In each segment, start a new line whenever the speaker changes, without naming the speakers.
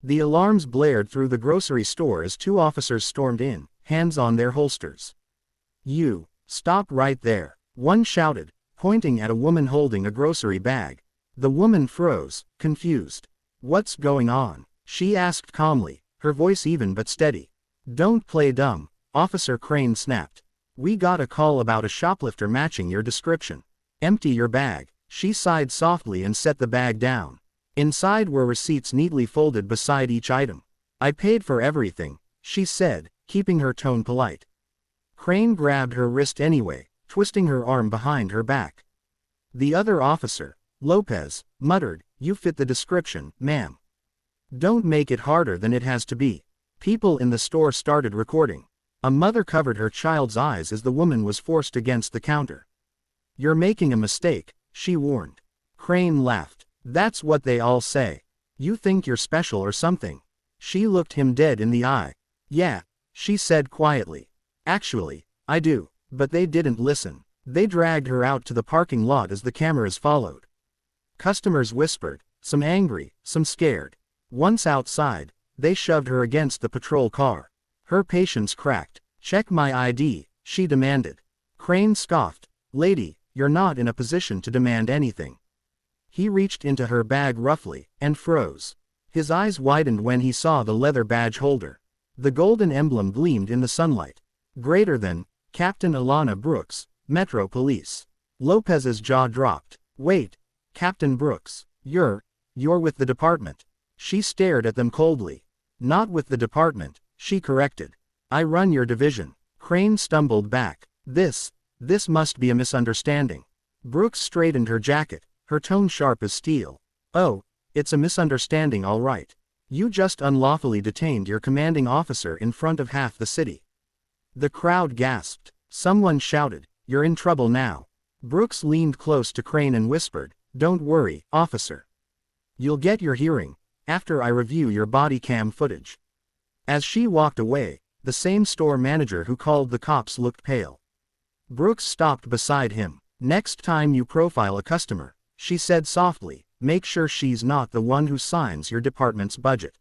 The alarms blared through the grocery store as two officers stormed in, hands on their holsters. "You, stop right there," one shouted, pointing at a woman holding a grocery bag. The woman froze, confused. "What's going on?" she asked calmly, her voice even but steady. "Don't play dumb," Officer Crane snapped. "We got a call about a shoplifter matching your description. Empty your bag." She sighed softly and set the bag down. Inside were receipts neatly folded beside each item. "I paid for everything," she said, keeping her tone polite. Crane grabbed her wrist anyway, twisting her arm behind her back. The other officer, Lopez, muttered, "You fit the description, ma'am. Don't make it harder than it has to be." People in the store started recording. A mother covered her child's eyes as the woman was forced against the counter. "You're making a mistake," she warned. Crane laughed. "That's what they all say. You think you're special or something." She looked him dead in the eye. "Yeah," she said quietly. "Actually, I do." But they didn't listen. They dragged her out to the parking lot as the cameras followed. Customers whispered, some angry, some scared. Once outside, they shoved her against the patrol car. Her patience cracked. "Check my ID," she demanded. Crane scoffed. "Lady, you're not in a position to demand anything." He reached into her bag roughly, and froze. His eyes widened when he saw the leather badge holder. The golden emblem gleamed in the sunlight. "Greater than, Captain Alana Brooks, Metro Police." Lopez's jaw dropped. "Wait, Captain Brooks, you're with the department." She stared at them coldly. "Not with the department," she corrected. "I run your division." Crane stumbled back. This must be a misunderstanding." Brooks straightened her jacket, her tone sharp as steel. "Oh, it's a misunderstanding all right. You just unlawfully detained your commanding officer in front of half the city." The crowd gasped. Someone shouted, "You're in trouble now." Brooks leaned close to Crane and whispered, "Don't worry, officer. You'll get your hearing after I review your body cam footage." As she walked away, the same store manager who called the cops looked pale. Brooks stopped beside him. "Next time you profile a customer," she said softly, "make sure she's not the one who signs your department's budget."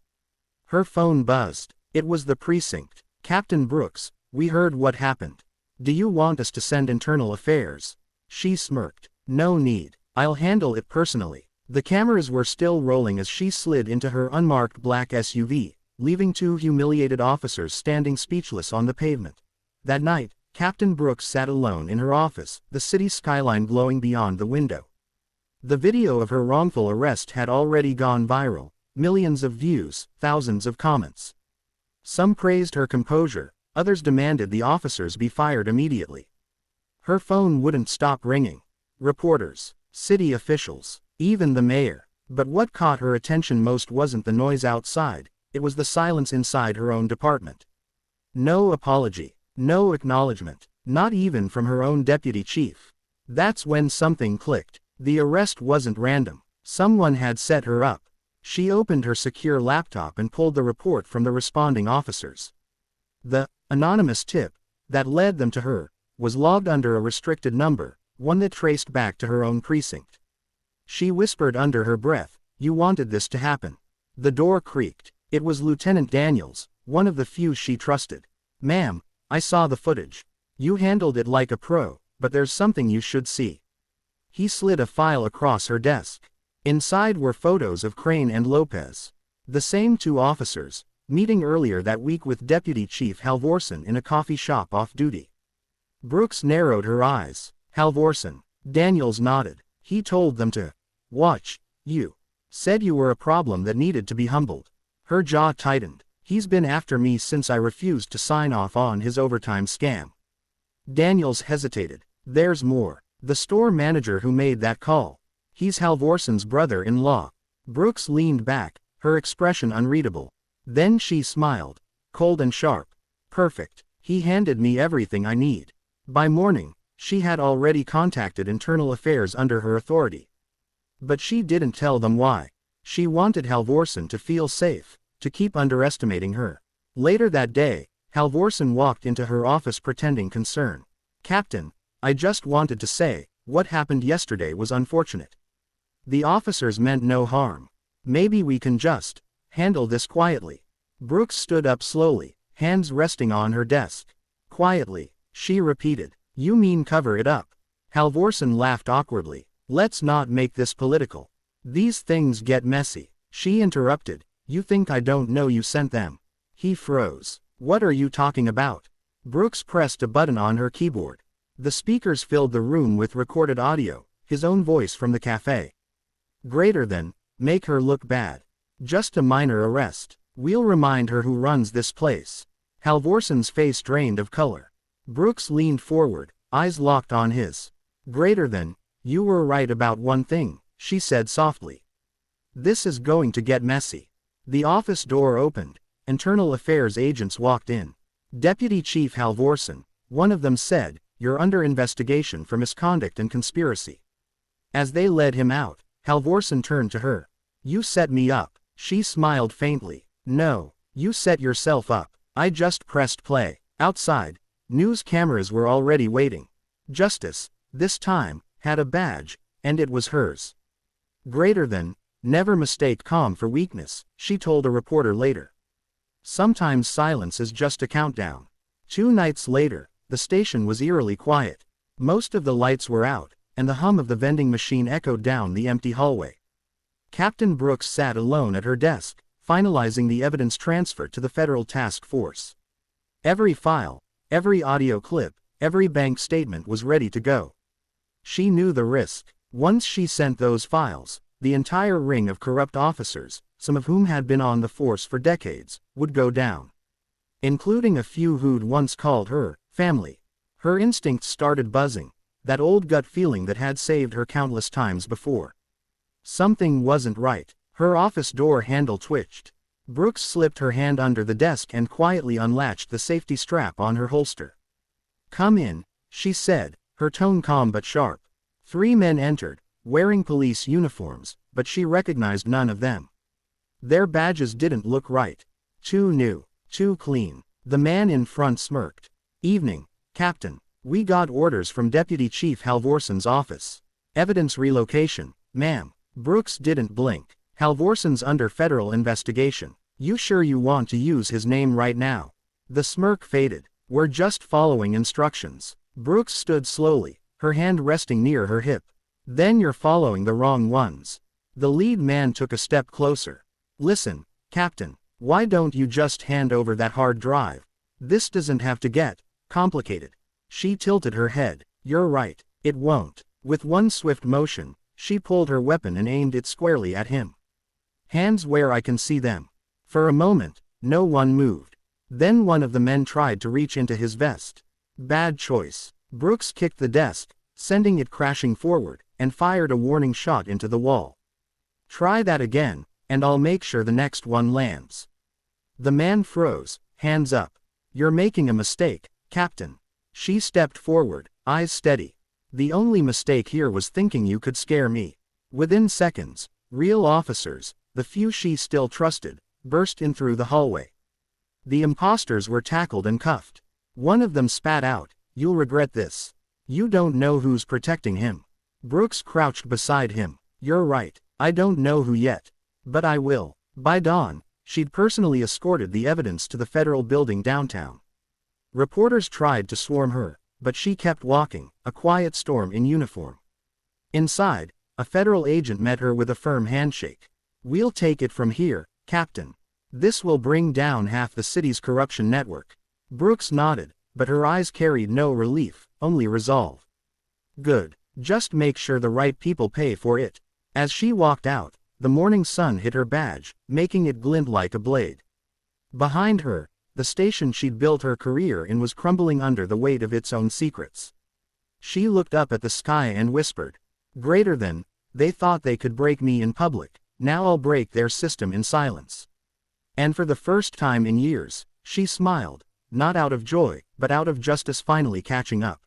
Her phone buzzed. It was the precinct. "Captain Brooks, we heard what happened. Do you want us to send internal affairs?" She smirked. "No need. I'll handle it personally." The cameras were still rolling as she slid into her unmarked black SUV, leaving two humiliated officers standing speechless on the pavement. That night, Captain Brooks sat alone in her office, the city skyline glowing beyond the window. The video of her wrongful arrest had already gone viral, millions of views, thousands of comments. Some praised her composure, others demanded the officers be fired immediately. Her phone wouldn't stop ringing. Reporters, city officials, even the mayor. But what caught her attention most wasn't the noise outside, it was the silence inside her own department. No apology, no acknowledgement, not even from her own deputy chief. That's when something clicked. The arrest wasn't random. Someone had set her up. She opened her secure laptop and pulled the report from the responding officers. The anonymous tip that led them to her was logged under a restricted number, one that traced back to her own precinct. She whispered under her breath, "You wanted this to happen." The door creaked. It was Lieutenant Daniels, one of the few she trusted. "Ma'am, I saw the footage. You handled it like a pro, but there's something you should see." He slid a file across her desk. Inside were photos of Crane and Lopez. The same two officers, meeting earlier that week with Deputy Chief Halvorsen in a coffee shop off duty. Brooks narrowed her eyes. "Halvorsen." Daniels nodded. "He told them to watch you. Said you were a problem that needed to be humbled." Her jaw tightened. "He's been after me since I refused to sign off on his overtime scam." Daniels hesitated. "There's more. The store manager who made that call. He's Halvorsen's brother-in-law." Brooks leaned back, her expression unreadable. Then she smiled. Cold and sharp. "Perfect. He handed me everything I need." By morning, she had already contacted internal affairs under her authority. But she didn't tell them why. She wanted Halvorsen to feel safe, to keep underestimating her. Later that day, Halvorsen walked into her office pretending concern. "Captain, I just wanted to say, what happened yesterday was unfortunate. The officers meant no harm. Maybe we can just Handle this quietly. Brooks stood up slowly, hands resting on her desk. Quietly, she repeated. You mean cover it up? Halvorsen laughed awkwardly. Let's not make this political. These things get messy. She interrupted. You think I don't know you sent them? He froze. What are you talking about? Brooks pressed a button on her keyboard. The speakers filled the room with recorded audio, his own voice from the cafe. Greater than, make her look bad. Just a minor arrest. We'll remind her who runs this place. Halvorsen's face drained of color. Brooks leaned forward, eyes locked on his. Greater than, you were right about one thing, she said softly. This is going to get messy. The office door opened. Internal Affairs agents walked in. Deputy Chief Halvorsen, one of them said, you're under investigation for misconduct and conspiracy. As they led him out, Halvorsen turned to her. You set me up. She smiled faintly. No, you set yourself up. I just pressed play. Outside, news cameras were already waiting. Justice, this time, had a badge, and it was hers. Greater than, never mistake calm for weakness, she told a reporter later. Sometimes silence is just a countdown. 2 nights later, the station was eerily quiet. Most of the lights were out, and the hum of the vending machine echoed down the empty hallway. Captain Brooks sat alone at her desk, finalizing the evidence transfer to the federal task force. Every file, every audio clip, every bank statement was ready to go. She knew the risk. Once she sent those files, the entire ring of corrupt officers, some of whom had been on the force for decades, would go down. Including a few who'd once called her family. Her instincts started buzzing, that old gut feeling that had saved her countless times before. Something wasn't right. Her office door handle twitched. Brooks slipped her hand under the desk and quietly unlatched the safety strap on her holster. Come in, she said, her tone calm but sharp. 3 men entered, wearing police uniforms, but she recognized none of them. Their badges didn't look right. Too new, too clean. The man in front smirked. Evening, Captain. We got orders from Deputy Chief Halvorsen's office. Evidence relocation, ma'am. Brooks didn't blink. Halvorsen's under federal investigation. You sure you want to use his name right now? The smirk faded. We're just following instructions. Brooks stood slowly, her hand resting near her hip. Then you're following the wrong ones. The lead man took a step closer. Listen, Captain, why don't you just hand over that hard drive? This doesn't have to get complicated. She tilted her head. You're right, it won't. With one swift motion, she pulled her weapon and aimed it squarely at him. Hands where I can see them. For a moment, no one moved. Then one of the men tried to reach into his vest. Bad choice. Brooks kicked the desk, sending it crashing forward, and fired a warning shot into the wall. Try that again, and I'll make sure the next one lands. The man froze, hands up. You're making a mistake, Captain. She stepped forward, eyes steady. The only mistake here was thinking you could scare me. Within seconds, real officers, the few she still trusted, burst in through the hallway. The imposters were tackled and cuffed. One of them spat out, you'll regret this. You don't know who's protecting him. Brooks crouched beside him. You're right, I don't know who yet. But I will. By dawn, she'd personally escorted the evidence to the federal building downtown. Reporters tried to swarm her, but she kept walking, a quiet storm in uniform. Inside, a federal agent met her with a firm handshake. We'll take it from here, Captain. This will bring down half the city's corruption network. Brooks nodded, but her eyes carried no relief, only resolve. Good. Just make sure the right people pay for it. As she walked out, the morning sun hit her badge, making it glint like a blade. Behind her, the station she'd built her career in was crumbling under the weight of its own secrets. She looked up at the sky and whispered. Greater than, they thought they could break me in public, now I'll break their system in silence. And for the first time in years, she smiled, not out of joy, but out of justice finally catching up.